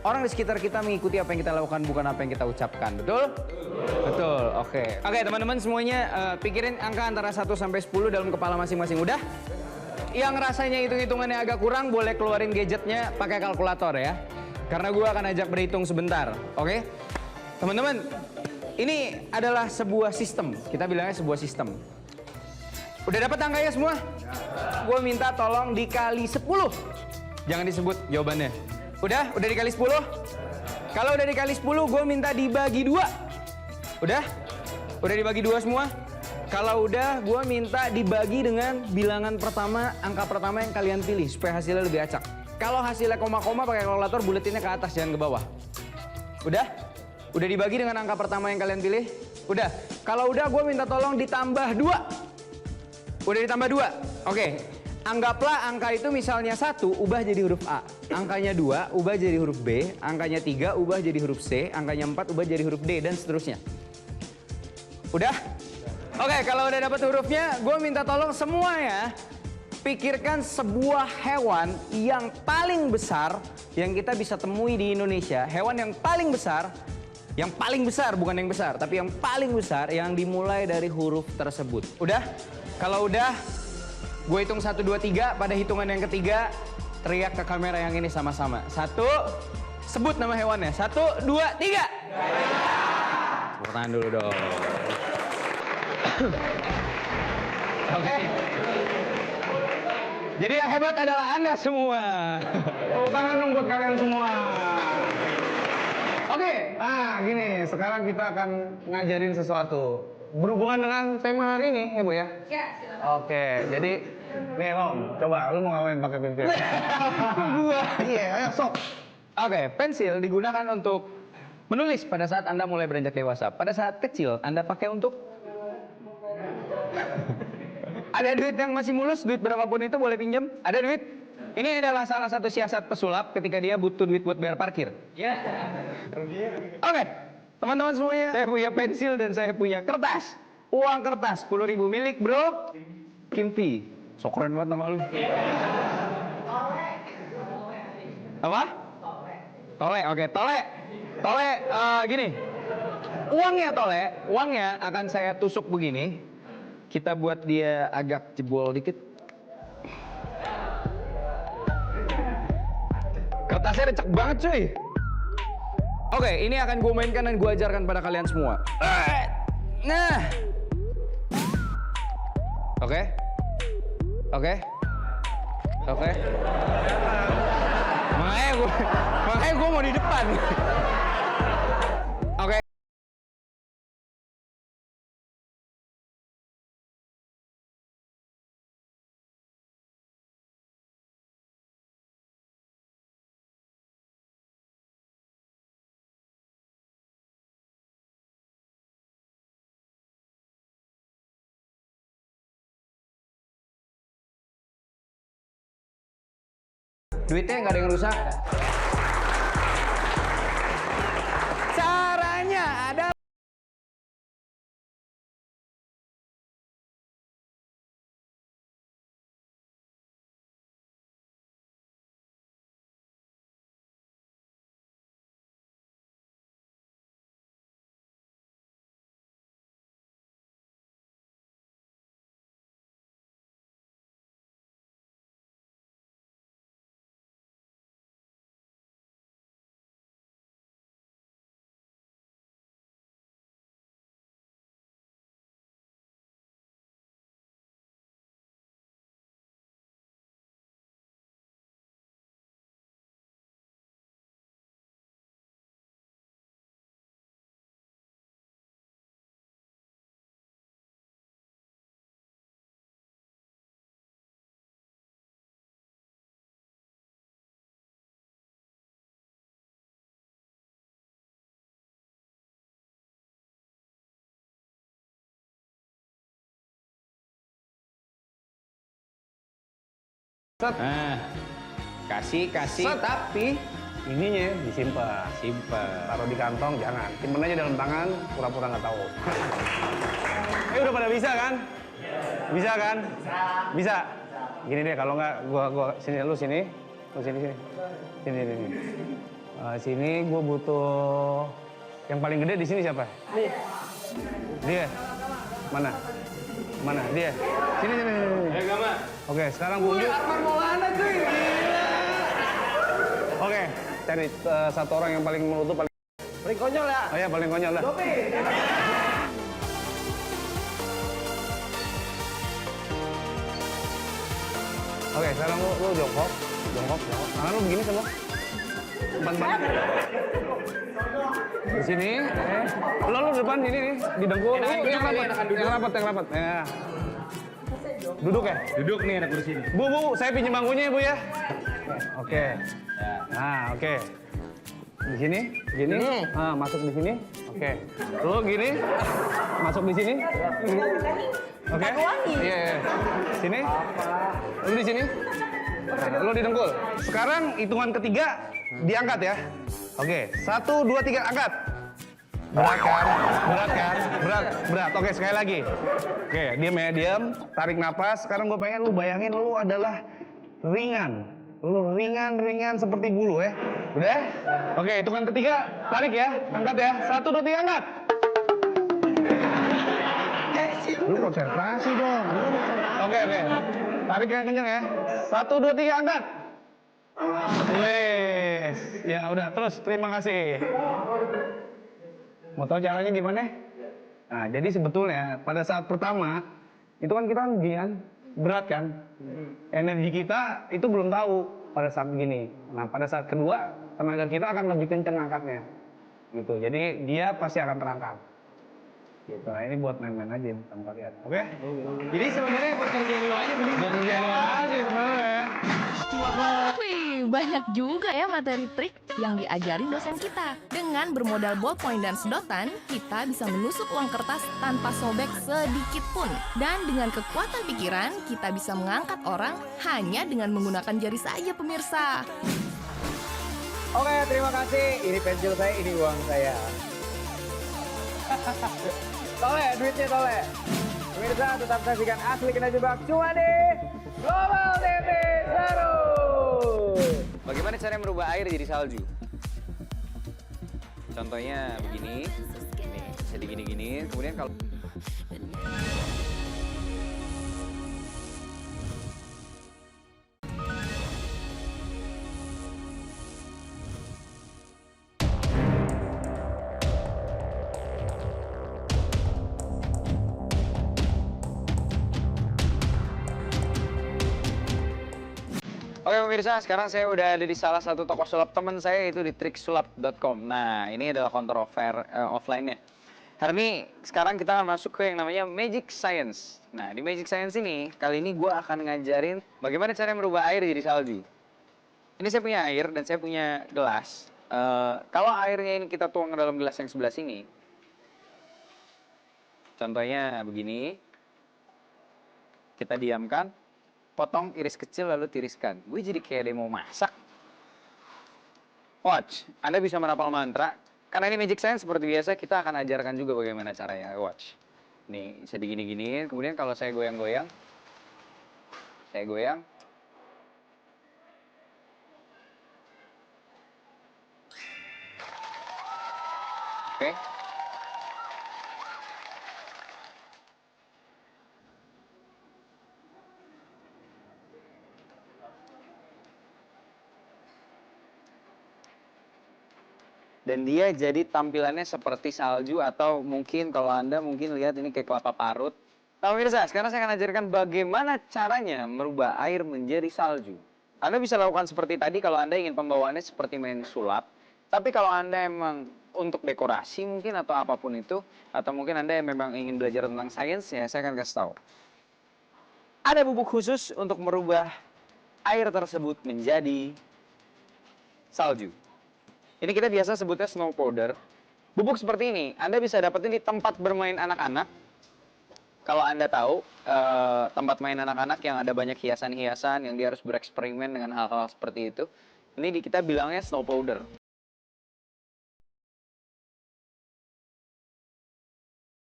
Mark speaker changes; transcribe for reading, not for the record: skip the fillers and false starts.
Speaker 1: orang di sekitar kita mengikuti apa yang kita lakukan, bukan apa yang kita ucapkan. Betul? Betul. Oke. Oke, teman-teman semuanya pikirin angka antara 1 sampai 10 dalam kepala masing-masing. Udah? Yang rasanya hitung-hitungannya agak kurang, boleh keluarin gadgetnya pakai kalkulator ya. Karena gue akan ajak berhitung sebentar. Oke? Teman-teman, ini adalah sebuah sistem. Kita bilangnya sebuah sistem. Udah dapat angkanya semua? Gue minta tolong dikali 10. Jangan disebut jawabannya. Udah? Udah dikali 10? Kalau udah dikali 10, gue minta dibagi 2. Udah? Udah dibagi 2 semua? Kalau udah, gue minta dibagi dengan bilangan pertama, angka pertama yang kalian pilih, supaya hasilnya lebih acak. Kalau hasilnya koma-koma, pakai kalkulator, buletinnya ke atas, jangan ke bawah. Udah? Udah dibagi dengan angka pertama yang kalian pilih? Udah? Kalau udah, gue minta tolong ditambah 2. Udah ditambah 2? Oke. Anggaplah angka itu misalnya 1, ubah jadi huruf A. Angkanya 2, ubah jadi huruf B. Angkanya 3, ubah jadi huruf C. Angkanya 4, ubah jadi huruf D, dan seterusnya. Udah? Oke, kalau udah dapat hurufnya, gue minta tolong semua ya. Pikirkan sebuah hewan yang paling besar yang kita bisa temui di Indonesia. Hewan yang paling besar, bukan yang besar, tapi yang paling besar yang dimulai dari huruf tersebut. Udah? Kalau udah, gue hitung 1, 2, 3. Pada hitungan yang ketiga, teriak ke kamera yang ini sama-sama. 1, sebut nama hewannya. 1, 2, 3. Tepuk tangan dulu dong. Oke. Jadi yang hebat adalah Anda semua. Tepuk tangan dong buat kalian semua. Oke, nah gini, sekarang kita akan ngajarin sesuatu. Berhubungan dengan tema hari ini, ya Bu ya? Ya, silakan. Oke, jadi nih Om, coba lu mau ngapain pakai pensil? Gua. Iya, ayo sok. Oke, pensil digunakan untuk menulis pada saat Anda mulai beranjak dewasa. Pada saat kecil, Anda pakai untuk ada duit yang masih mulus, duit berapapun itu boleh pinjam. Ada duit? Ini adalah salah satu siasat pesulap ketika dia butuh duit buat bayar parkir. Ya. Oke. Teman-teman semuanya, saya punya pensil dan saya punya kertas. Uang kertas, 10.000 milik bro Kimpi. So keren banget nama lu. Apa? Tole, oke, tole. Tole, gini. Uangnya akan saya tusuk begini. Kita buat dia agak jebol dikit. Kertasnya recek banget cuy. Oke, ini akan gue mainkan dan gue ajarkan pada kalian semua. Nah. Oke. Makanya gue mau di depan. Oke. Duitnya nggak ada yang rusak. Caranya ada. Nah, kasih, Set. Tapi ininya disimpan. Taruh di kantong, jangan. Simpen aja dalam tangan, pura-pura nggak tahu. Udah pada bisa kan? Bisa kan? Bisa. Gini deh, kalau nggak, gua sini, lu sini. Sini.
Speaker 2: Sini gue butuh yang paling gede di sini siapa? Dia. Mana? Mana? Dia. Sini.
Speaker 1: Gama.
Speaker 2: Oke, sekarang gue unjuk.
Speaker 1: Arman Maulana cuy.
Speaker 2: Oke, cari satu orang yang paling menurut lu paling
Speaker 1: Konyol ya.
Speaker 2: Oh ya, paling konyol dah. Oke, sekarang lu jongkok. Tangan lu begini semua. Depan. Di sini. Lu depan ini nih, di dengkul. Yang rapat. Ya. Duduk ya?
Speaker 1: Duduk nih anak kursi ini.
Speaker 2: Bu, saya pinjam bangkunya ya, Bu ya. Oke. Nah, oke. Di sini, gini. Masuk di sini. Oke. Lu gini. Masuk di sini. Oke. Iya. Sini. Lu di sini. Nah, lu didengkul. Sekarang hitungan ketiga diangkat ya. Oke. 1, 2, 3 angkat. Berat kan? Berat. Oke, sekali lagi. Oke, diam. Tarik napas. Sekarang gue pengen lu bayangin lu adalah ringan. Lu ringan seperti bulu ya. Udah? Oke, hitungan ketiga. Tarik ya. Angkat ya. 1, 2, 3 angkat. Lu konsentrasi dong. Oke. Tarik yang kenceng ya. 1, 2, 3 angkat. Wes. Ya udah, terus terima kasih. Mau tahu caranya gimana? Nah, jadi sebetulnya pada saat pertama itu kan kita berat kan? Energi kita itu belum tahu pada saat begini. Nah, pada saat kedua tenaga kita akan lebih kenceng angkatnya. Gitu. Jadi dia pasti akan terangkat. Gitu. Nah, ini buat main-main aja sama kalian. Oke?
Speaker 1: Jadi sebenarnya buat kerjaan lo aja mending.
Speaker 2: Buat kerjaan lo aja sebenarnya.
Speaker 3: Wih, banyak juga ya materi trik yang diajarin dosen kita. Dengan bermodal ballpoint dan sedotan, kita bisa menusuk uang kertas tanpa sobek sedikit pun. Dan dengan kekuatan pikiran, kita bisa mengangkat orang hanya dengan menggunakan jari saja, pemirsa.
Speaker 1: Oke, terima kasih. Ini pensil saya, ini uang saya. Tole, duitnya tole. Pemirsa, tetap saksikan Asli Kena Jebak cuma di Global TV Seru. Bagaimana cara merubah air jadi salju? Contohnya begini. Nih, bisa digini-gini. Kemudian kalau Oke pemirsa, sekarang saya udah ada di salah satu toko sulap teman saya, yaitu di triksulap.com. Nah, ini adalah counter offer offline-nya. Hari ini, sekarang kita akan masuk ke yang namanya Magic Science. Nah, di Magic Science ini, kali ini gue akan ngajarin bagaimana cara merubah air jadi salju. Ini saya punya air dan saya punya gelas. Kalau airnya ini kita tuang ke dalam gelas yang sebelah sini, contohnya begini, kita diamkan, potong, iris kecil, lalu tiriskan. Gue jadi kayak dia mau masak. Watch, Anda bisa merapal mantra. Karena ini Magic Science, seperti biasa, kita akan ajarkan juga bagaimana caranya. Watch. Nih, bisa digini-giniin. Kemudian kalau saya goyang-goyang, saya goyang. Oke. Dan dia jadi tampilannya seperti salju, atau mungkin kalau Anda mungkin lihat ini kayak kelapa parut. Nah pemirsa, sekarang saya akan ajarkan bagaimana caranya merubah air menjadi salju. Anda bisa lakukan seperti tadi kalau Anda ingin pembawaannya seperti main sulap. Tapi kalau Anda emang untuk dekorasi mungkin atau apapun itu, atau mungkin Anda memang ingin belajar tentang sains, ya saya akan kasih tahu. Ada bubuk khusus untuk merubah air tersebut menjadi salju. Ini kita biasa sebutnya snow powder. Bubuk seperti ini, Anda bisa dapetin di tempat bermain anak-anak. Kalau Anda tahu, tempat main anak-anak yang ada banyak hiasan-hiasan, yang dia harus bereksperimen dengan hal-hal seperti itu. Ini kita bilangnya snow powder.